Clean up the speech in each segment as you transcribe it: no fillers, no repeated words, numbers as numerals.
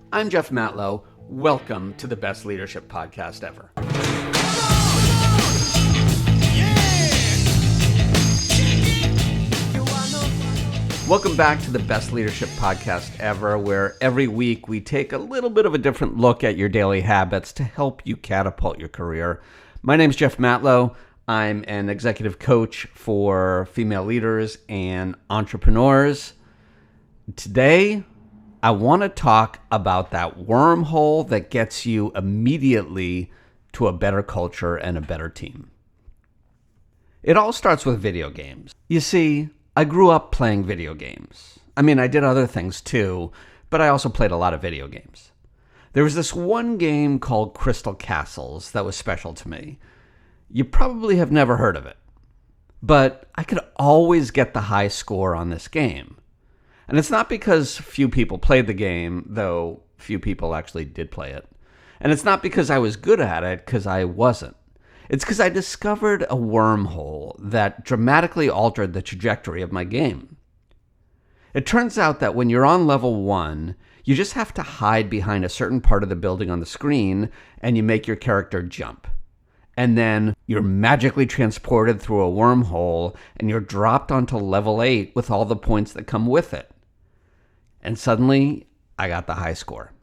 I'm Jeff Matlow. Welcome to the best leadership podcast ever. Welcome back to the best leadership podcast ever, where every week we take a little bit of a different look at your daily habits to help you catapult your career. My name's Jeff Matlow. I'm an executive coach for female leaders and entrepreneurs. Today, I want to talk about that wormhole that gets you immediately to a better culture and a better team. It all starts with video games. You see, I grew up playing video games. I did other things too, but I also played a lot of video games. There was this one game called Crystal Castles that was special to me. You probably have never heard of it, but I could always get the high score on this game. And it's not because few people played the game, though few people actually did play it. And it's not because I was good at it, because I wasn't. It's because I discovered a wormhole that dramatically altered the trajectory of my game. It turns out that when you're on level 1, you just have to hide behind a certain part of the building on the screen, and you make your character jump. And then you're magically transported through a wormhole, and you're dropped onto level 8 with all the points that come with it. And suddenly, I got the high score.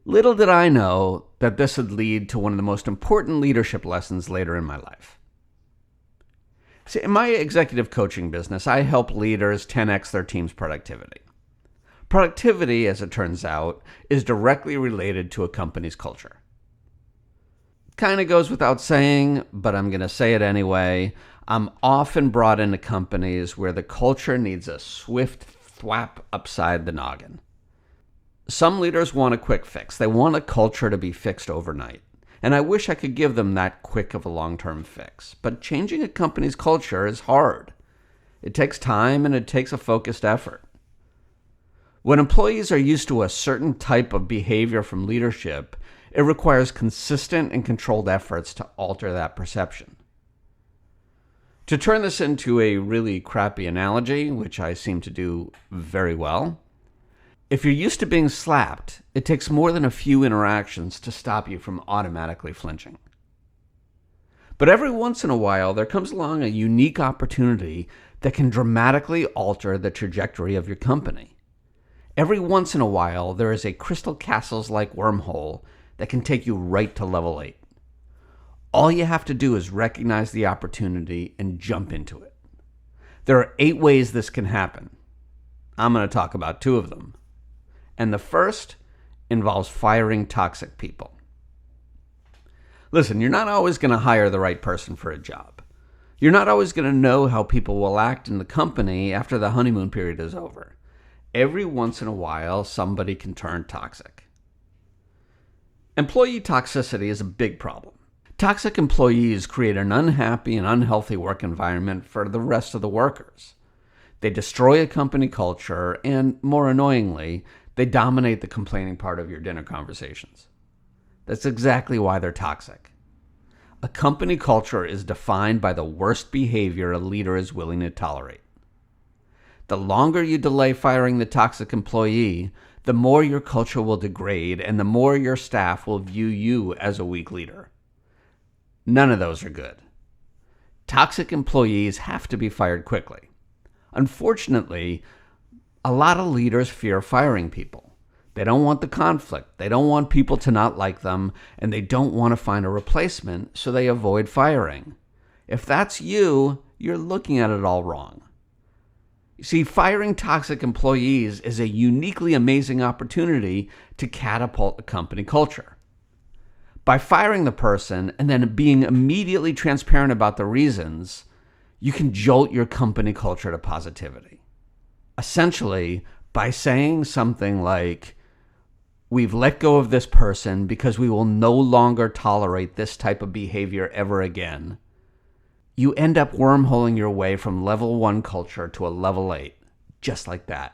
Little did I know that this would lead to one of the most important leadership lessons later in my life. See, in my executive coaching business, I help leaders 10x their team's productivity. Productivity, as it turns out, is directly related to a company's culture. Kind of goes without saying, but I'm going to say it anyway. I'm often brought into companies where the culture needs a swift thwap upside the noggin. Some leaders want a quick fix. They want a culture to be fixed overnight. And I wish I could give them that quick of a long-term fix. But changing a company's culture is hard. It takes time and it takes a focused effort. When employees are used to a certain type of behavior from leadership, it requires consistent and controlled efforts to alter that perception. To turn this into a really crappy analogy, which I seem to do very well, if you're used to being slapped, it takes more than a few interactions to stop you from automatically flinching. But every once in a while, there comes along a unique opportunity that can dramatically alter the trajectory of your company. Every once in a while, there is a Crystal Castles-like wormhole that can take you right to level 8. All you have to do is recognize the opportunity and jump into it. There are 8 ways this can happen. I'm going to talk about 2 of them. And the first involves firing toxic people. Listen, you're not always going to hire the right person for a job. You're not always going to know how people will act in the company after the honeymoon period is over. Every once in a while, somebody can turn toxic. Employee toxicity is a big problem. Toxic employees create an unhappy and unhealthy work environment for the rest of the workers. They destroy a company culture, and more annoyingly, they dominate the complaining part of your dinner conversations. That's exactly why they're toxic. A company culture is defined by the worst behavior a leader is willing to tolerate. The longer you delay firing the toxic employee, the more your culture will degrade, and the more your staff will view you as a weak leader. None of those are good. Toxic employees have to be fired quickly. Unfortunately, a lot of leaders fear firing people. They don't want the conflict. They don't want people to not like them, and they don't want to find a replacement, so they avoid firing. If that's you, you're looking at it all wrong. You see, firing toxic employees is a uniquely amazing opportunity to catapult a company culture. By firing the person and then being immediately transparent about the reasons, you can jolt your company culture to positivity. Essentially, by saying something like, "We've let go of this person because we will no longer tolerate this type of behavior ever again," you end up wormholing your way from level 1 culture to a level 8, just like that.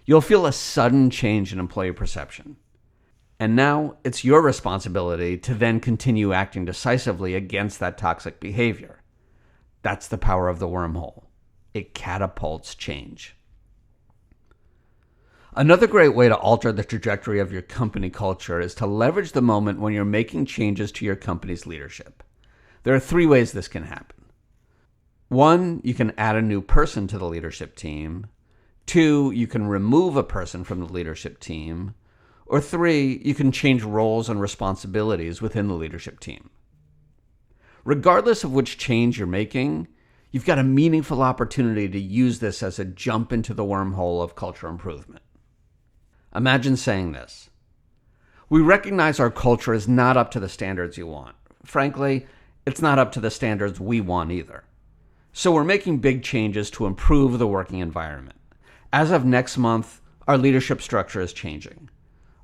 You'll feel a sudden change in employee perception. And now it's your responsibility to then continue acting decisively against that toxic behavior. That's the power of the wormhole. It catapults change. Another great way to alter the trajectory of your company culture is to leverage the moment when you're making changes to your company's leadership. There are 3 ways this can happen. 1, you can add a new person to the leadership team. 2, you can remove a person from the leadership team. Or 3, you can change roles and responsibilities within the leadership team. Regardless of which change you're making, you've got a meaningful opportunity to use this as a jump into the wormhole of culture improvement. Imagine saying this: we recognize our culture is not up to the standards you want. Frankly, it's not up to the standards we want either. So we're making big changes to improve the working environment. As of next month, our leadership structure is changing.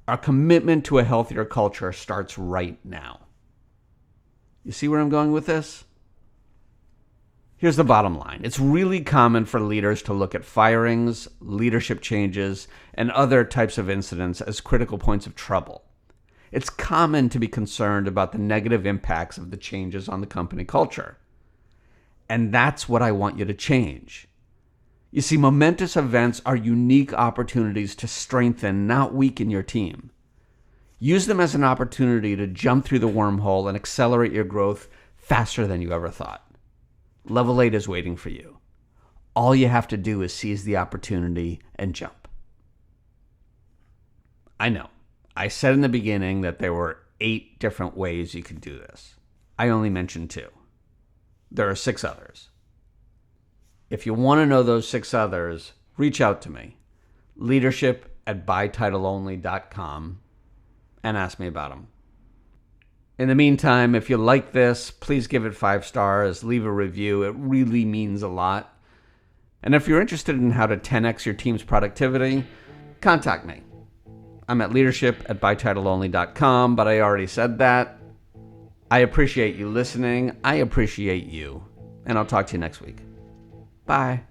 Our commitment to a healthier culture starts right now. You see where I'm going with this? Here's the bottom line. It's really common for leaders to look at firings, leadership changes, and other types of incidents as critical points of trouble. It's common to be concerned about the negative impacts of the changes on the company culture. And that's what I want you to change. You see, momentous events are unique opportunities to strengthen, not weaken your team. Use them as an opportunity to jump through the wormhole and accelerate your growth faster than you ever thought. Level 8 is waiting for you. All you have to do is seize the opportunity and jump. I know. I said in the beginning that there were 8 different ways you could do this. I only mentioned 2. There are 6 others. If you want to know those 6 others, reach out to me. leadership@bytitleonly.com and ask me about them. In the meantime, if you like this, please give it 5 stars, leave a review. It really means a lot. And if you're interested in how to 10x your team's productivity, contact me. I'm at leadership@bytitleonly.com, but I already said that. I appreciate you listening. I appreciate you. And I'll talk to you next week. Bye.